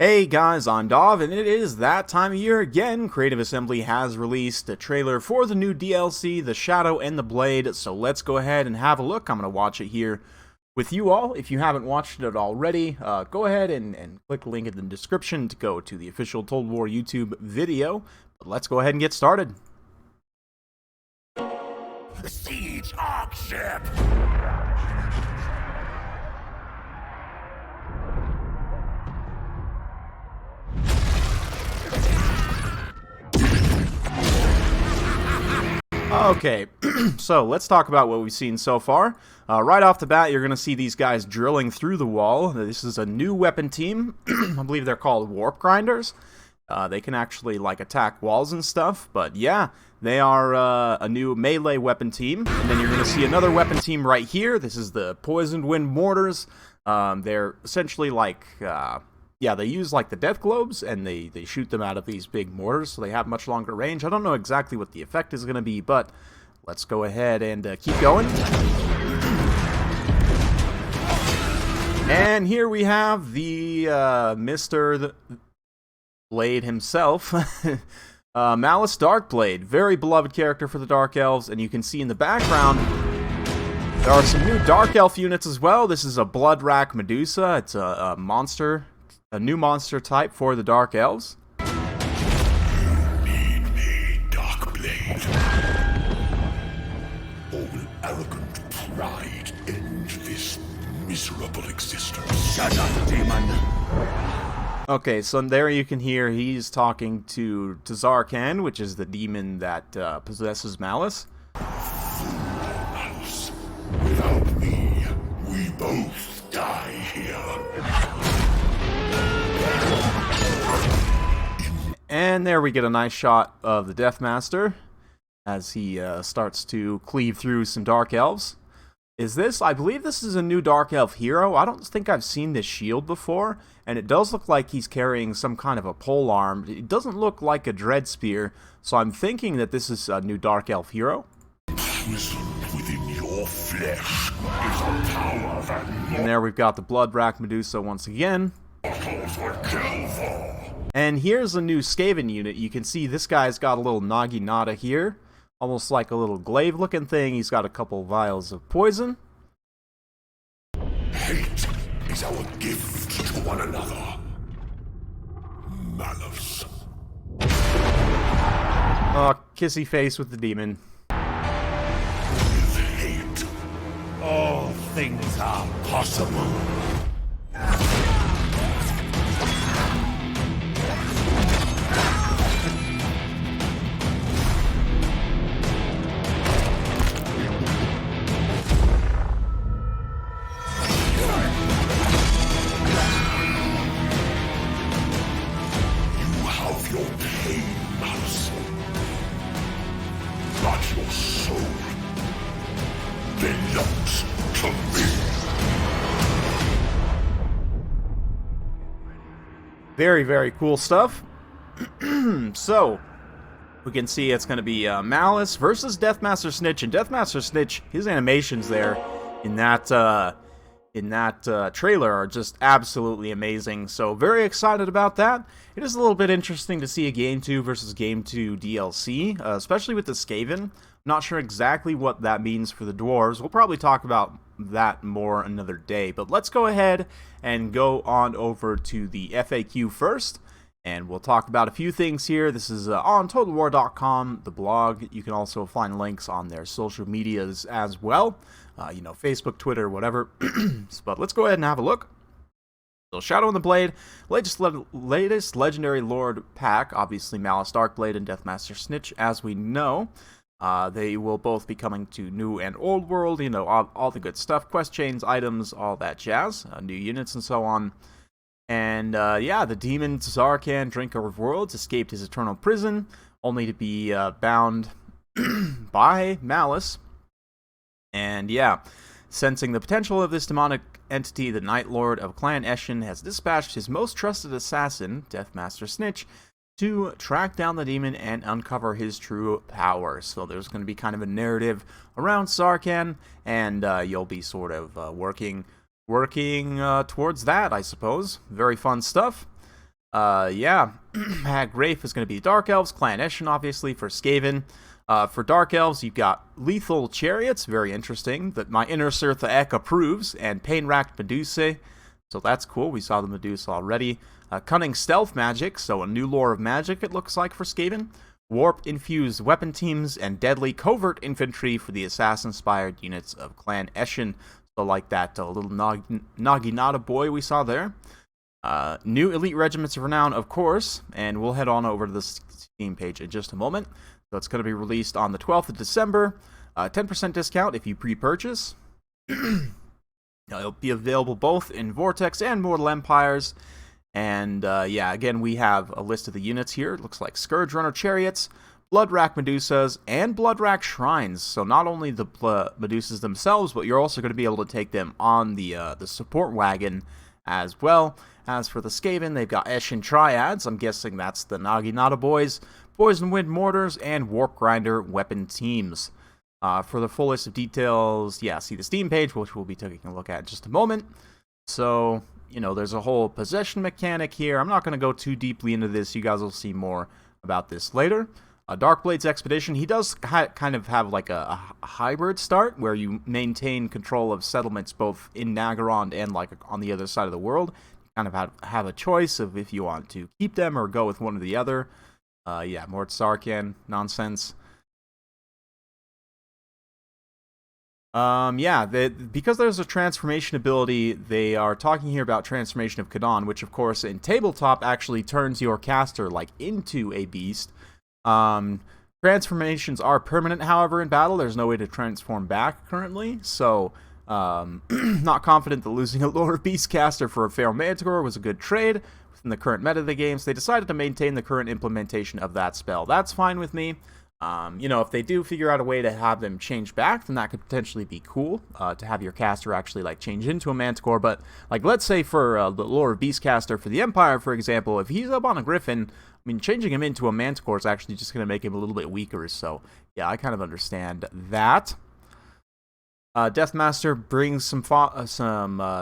Hey guys, I'm Dov, and it is that time of year again. Creative Assembly has released a trailer for the new DLC, The Shadow and the Blade, so let's go ahead and have a look. I'm going to watch it here with you all. If you haven't watched it already, go ahead and click the link in the description to go to the official Total War YouTube video. But let's go ahead and get started. The Siege Arc Ship! Okay, so let's talk about what we've seen so far. Right off the bat, you're going to see these guys drilling through the wall. This is a new weapon team. I believe they're called Warp Grinders. They can actually, like, attack walls and stuff. But yeah, they are a new melee weapon team. And then you're going to see another weapon team right here. This is the Poisoned Wind Mortars. They're essentially like... yeah, they use like the death globes, and they shoot them out of these big mortars, so they have much longer range. I don't know exactly what the effect is going to be, but let's go ahead and keep going. And here we have the Mr. Blade himself, Malice Darkblade, very beloved character for the Dark Elves, and you can see in the background there are some new Dark Elf units as well. This is a Bloodrack Medusa. It's a monster. A new monster type for the Dark Elves. You need me, Darkblade. All arrogant pride end this miserable existence. Shut up, demon! Okay, so there you can hear he's talking to Zarkan, which is the demon that possesses Malice. Malice, without me, we both die here. And there we get a nice shot of the Deathmaster as he starts to cleave through some Dark Elves. I believe this is a new Dark Elf hero. I don't think I've seen this shield before, and it does look like he's carrying some kind of a pole arm. It doesn't look like a Dread Spear, so I'm thinking that this is a new Dark Elf hero. Imprisoned within your flesh is a power that And there we've got the Bloodrack Medusa once again. mortals would kill for. And here's a new Skaven unit. You can see this guy's got a little Naginata here. Almost like a little glaive looking thing. He's got a couple vials of poison. Hate is our gift to one another. Malice. Oh, kissy face with the demon. With hate, all things are possible. Your pain, Malice, but your soul belongs to me. Very, very cool stuff. So, we can see it's going to be Malice versus Deathmaster Snitch. And Deathmaster Snitch, his animations there in that trailer are just absolutely amazing. So very excited about that. It is a little bit interesting to see a Game 2 versus Game 2 DLC, especially with the Skaven. Not sure exactly what that means for the dwarves. We'll probably talk about that more another day. But let's go ahead and go on over to the FAQ first. And we'll talk about a few things here. This is on TotalWar.com, the blog. You can also find links on their social medias as well. You know, Facebook, Twitter, whatever. But let's go ahead and have a look. So, Shadow and the Blade, latest Legendary Lord pack. Obviously, Malice Darkblade and Deathmaster Snitch, as we know. They will both be coming to New and Old World. You know, all the good stuff. Quest chains, items, all that jazz. New units and so on. And, yeah, the demon Zarkan, Drinker of Worlds, escaped his eternal prison, only to be bound by Malice. And, yeah, sensing the potential of this demonic entity, the Night Lord of Clan Eshin has dispatched his most trusted assassin, Deathmaster Snitch, to track down the demon and uncover his true power. So there's going to be kind of a narrative around Zarkan, and you'll be sort of working towards that, I suppose. Very fun stuff. Yeah, Hag Rafe is going to be Dark Elves, Clan Eshin, obviously, for Skaven. For Dark Elves, you've got Lethal Chariots, very interesting, that my Inner Cirtha Ek approves, and Pain-Racked Medusae, so that's cool, we saw the Medusa already. Cunning Stealth Magic, so a new lore of magic, it looks like, for Skaven. Warp-infused weapon teams, and Deadly Covert Infantry for the Assassin-inspired units of Clan Eshin, so like that little Naginata boy we saw there. New Elite Regiments of Renown, of course, and we'll head on over to the Steam page in just a moment. So it's going to be released on the 12th of December. 10% discount if you pre-purchase. It'll be available both in Vortex and Mortal Empires. And yeah, again, we have a list of the units here. It looks like Scourge Runner Chariots, Bloodrack Medusas, and Bloodrack Shrines. So not only the Medusas themselves, but you're also going to be able to take them on the support wagon as well. As for the Skaven, they've got Eshin Triads. I'm guessing that's the Naginata boys, Poison Wind Mortars, and Warp Grinder weapon teams. For the full list of details, yeah, see the Steam page, which we'll be taking a look at in just a moment. So, you know, there's a whole possession mechanic here. I'm not going to go too deeply into this. You guys will see more about this later. Darkblade's Expedition, he does kind of have like a hybrid start, where you maintain control of settlements both in Nagorond and like on the other side of the world. You kind of have a choice of if you want to keep them or go with one or the other. Yeah, Mort Sarkhan nonsense. Yeah, because there's a transformation ability, they are talking here about Transformation of Kadan, which of course in tabletop actually turns your caster like into a beast. Transformations are permanent, however, in battle. There's no way to transform back currently, so not confident that losing a Lord of Beastcaster for a Feral Manticore was a good trade within the current meta of the games. They decided to maintain the current implementation of that spell. That's fine with me. You know, if they do figure out a way to have them change back, then that could potentially be cool, to have your caster actually, like, change into a Manticore. But, like, let's say for the Lord of Beastcaster for the Empire, for example, if he's up on a Griffin, I mean, changing him into a Manticore is actually just going to make him a little bit weaker. So, yeah, I kind of understand that. Deathmaster brings some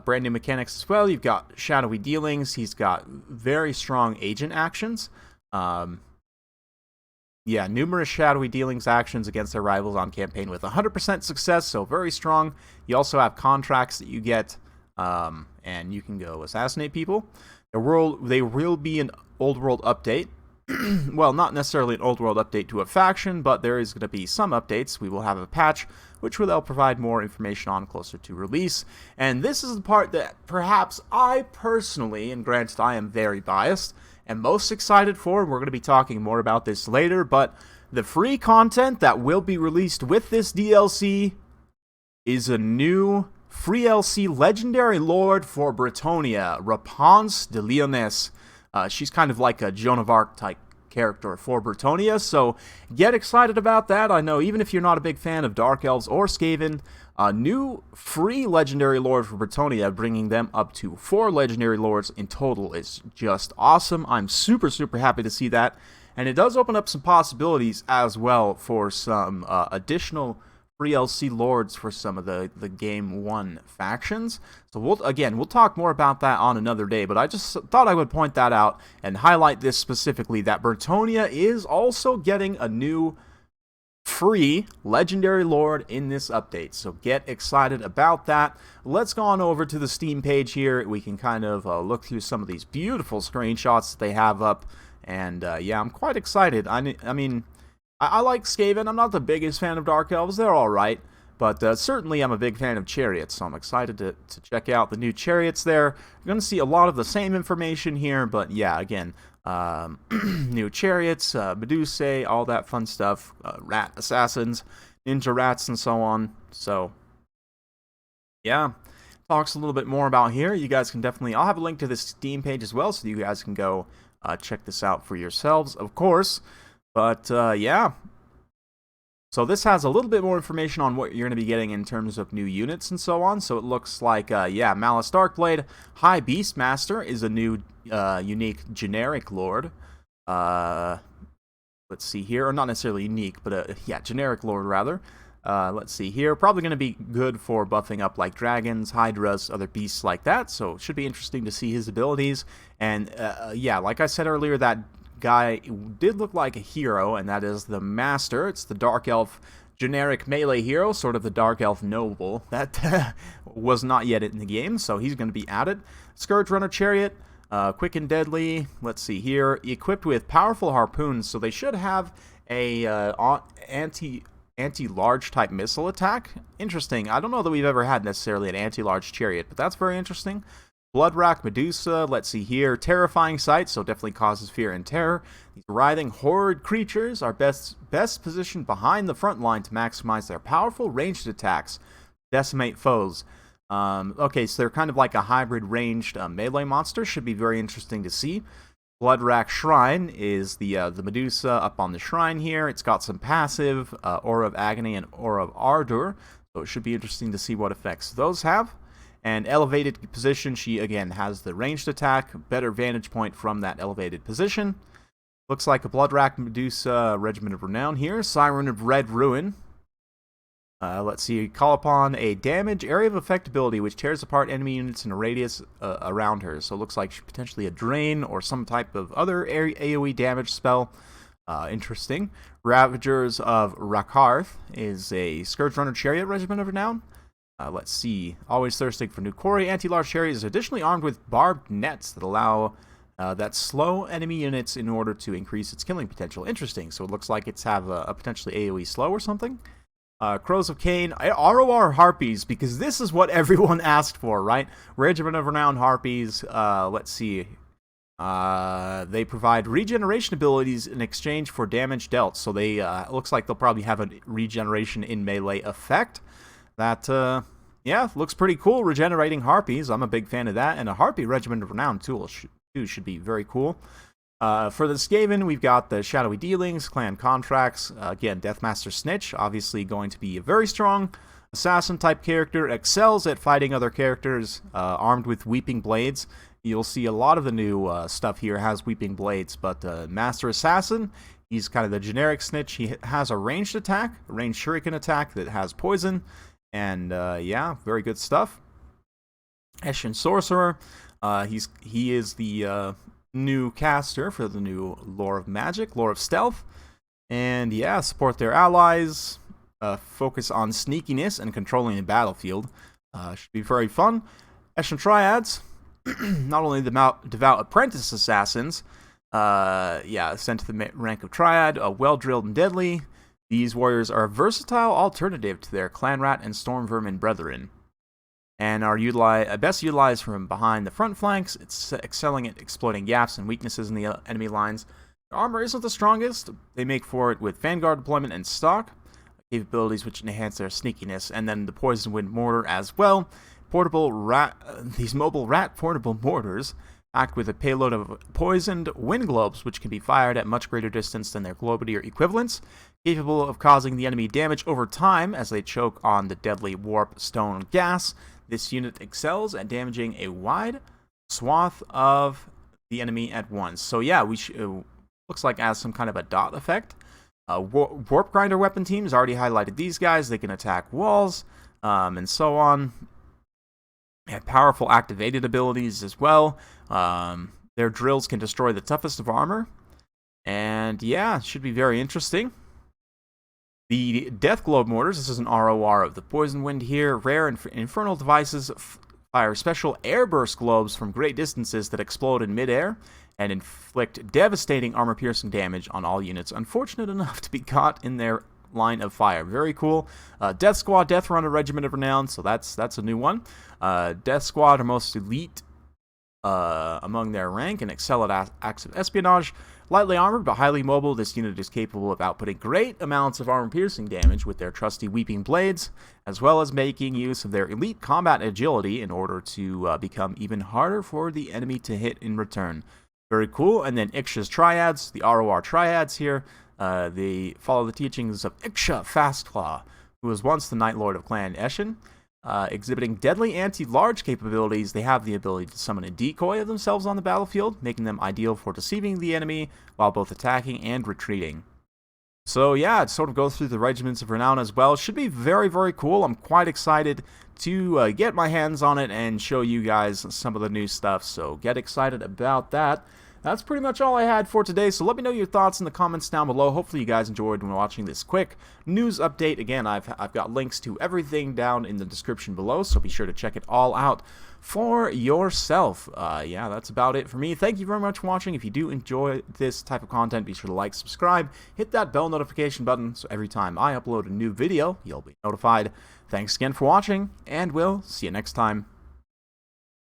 brand new mechanics as well. You've got Shadowy Dealings. He's got very strong agent actions. Yeah, numerous Shadowy Dealings actions against their rivals on campaign with 100% success, so very strong. You also have contracts that you get, and you can go assassinate people. There will be an Old World update. Well, not necessarily an Old World update to a faction, but there is going to be some updates. We will have a patch, which they'll provide more information on closer to release. And this is the part that perhaps I personally, and granted I am very biased, am most excited for, and we're going to be talking more about this later, but the free content that will be released with this DLC is a new free LC Legendary Lord for BRETONNIA, Rapunzel de Lyonesse. She's kind of like a Joan of Arc type character for BRETONNIA, so get excited about that. I know even if you're not a big fan of Dark Elves or Skaven, a new free Legendary Lord for BRETONNIA, bringing them up to 4 Legendary Lords in total, is just awesome. I'm super, super happy to see that, and it does open up some possibilities as well for some additional free LC Lords for some of the Game 1 factions. So we'll talk more about that on another day, but I just thought I would point that out and highlight this specifically, that BRETONNIA is also getting a new free Legendary Lord in this update, so get excited about that. Let's go on over to the Steam page here. We can kind of look through some of these beautiful screenshots that they have up, and yeah, I'm quite excited. I mean, I like Skaven. I'm not the biggest fan of Dark Elves. They're alright, but certainly I'm a big fan of Chariots, so I'm excited to check out the new Chariots there. You're going to see a lot of the same information here, but yeah, again, new Chariots, Medusae, all that fun stuff, rat assassins, ninja rats, and so on. So, yeah, talks a little bit more about here. You guys can definitely, I'll have a link to the Steam page as well, so you guys can go check this out for yourselves, of course. But, yeah. So this has a little bit more information on what you're going to be getting in terms of new units and so on. So it looks like, yeah, Malice Darkblade, High Beastmaster is a new unique generic lord. Let's see here, or not necessarily unique, but yeah, generic lord rather. Let's see here. Probably going to be good for buffing up like dragons, hydras, other beasts like that. So it should be interesting to see his abilities. And yeah, like I said earlier, that guy did look like a hero, and that is the Master. It's the Dark Elf generic melee hero, sort of the Dark Elf noble. That was not yet in the game, so he's going to be added. Scourge Runner Chariot. Quick and deadly. Let's see here. Equipped with powerful harpoons, so they should have a anti-large type missile attack. Interesting. I don't know that we've ever had necessarily an anti-large chariot, but that's very interesting. Bloodrack Medusa. Let's see here. Terrifying sight, so definitely causes fear and terror. These writhing horrid creatures are best positioned behind the front line to maximize their powerful ranged attacks, decimate foes. Okay, so they're kind of like a hybrid ranged melee monster. Should be very interesting to see. Bloodrack Shrine is the Medusa up on the shrine here. It's got some passive, Aura of Agony and Aura of Ardor, so it should be interesting to see what effects those have. And elevated position, she again has the ranged attack, better vantage point from that elevated position. Looks like a Bloodrack Medusa Regiment of Renown here. Siren of Red Ruin. Let's see, call upon a damage area of effect ability which tears apart enemy units in a radius around her. So it looks like potentially a drain or some type of other AoE damage spell. Interesting. Ravagers of Rakarth is a Scourge Runner Chariot Regiment of Renown. Let's see, always thirsting for new quarry. Anti-large chariot is additionally armed with barbed nets that allow that slow enemy units in order to increase its killing potential. Interesting. So it looks like it's have a potentially AoE slow or something. Crows of Cain, ROR Harpies, because this is what everyone asked for, right? Regiment of Renown Harpies, let's see. They provide regeneration abilities in exchange for damage dealt, so they, looks like they'll probably have a regeneration in melee effect. That, yeah, looks pretty cool, regenerating Harpies. I'm a big fan of that, and a Harpy Regiment of Renown tool should be very cool. For the Skaven, we've got the Shadowy Dealings, Clan Contracts, again, Deathmaster Snitch, obviously going to be a very strong assassin-type character, excels at fighting other characters, armed with Weeping Blades. You'll see a lot of the new stuff here has Weeping Blades, but Master Assassin, he's kind of the generic Snitch. He has a ranged attack, a ranged shuriken attack that has poison, and yeah, very good stuff. Eshin Sorcerer, he is the new caster for the new Lore of Magic, Lore of Stealth, and yeah, support their allies, focus on sneakiness and controlling the battlefield. Should be very fun. Eshin Triads, not only the devout apprentice assassins, yeah, sent to the rank of Triad, well-drilled and deadly. These warriors are a versatile alternative to their Clan Rat and Storm Vermin brethren, and are best utilized from behind the front flanks. It's excelling at exploiting gaps and weaknesses in the enemy lines. Their armor isn't the strongest. They make for it with Vanguard deployment and stock capabilities which enhance their sneakiness, and then the Poison Wind Mortar as well. These mobile rat portable mortars act with a payload of poisoned wind globes which can be fired at much greater distance than their Globadier equivalents, capable of causing the enemy damage over time as they choke on the deadly warp stone gas. This unit excels at damaging a wide swath of the enemy at once. So yeah, looks like it has some kind of a dot effect. Warp Grinder weapon teams, already highlighted these guys. They can attack walls and so on. They have powerful activated abilities as well. Their drills can destroy the toughest of armor. And yeah, it should be very interesting. The Death Globe Mortars, this is an ROR of the Poison Wind here. Rare and infernal devices fire special airburst globes from great distances that explode in midair and inflict devastating armor-piercing damage on all units unfortunate enough to be caught in their line of fire. Very cool. Death Squad, Death Runner Regiment of Renown, so that's a new one. Death Squad are most elite among their rank and excel at acts of espionage. Lightly armored but highly mobile, this unit is capable of outputting great amounts of armor-piercing damage with their trusty Weeping Blades, as well as making use of their elite combat agility in order to become even harder for the enemy to hit in return. Very cool. And then Iksha's Triads, the ROR Triads here, they follow the teachings of Iksha Fastclaw, who was once the Night Lord of Clan Eshin. Exhibiting deadly anti-large capabilities, they have the ability to summon a decoy of themselves on the battlefield, making them ideal for deceiving the enemy while both attacking and retreating. So yeah, it sort of goes through the regiments of renown as well. Should be very, very cool. I'm quite excited to get my hands on it and show you guys some of the new stuff. So get excited about that. That's pretty much all I had for today, so let me know your thoughts in the comments down below. Hopefully you guys enjoyed when watching this quick news update. Again, I've got links to everything down in the description below, so be sure to check it all out for yourself. Yeah, that's about it for me. Thank you very much for watching. If you do enjoy this type of content, be sure to like, subscribe, hit that bell notification button, so every time I upload a new video, you'll be notified. Thanks again for watching, and we'll see you next time.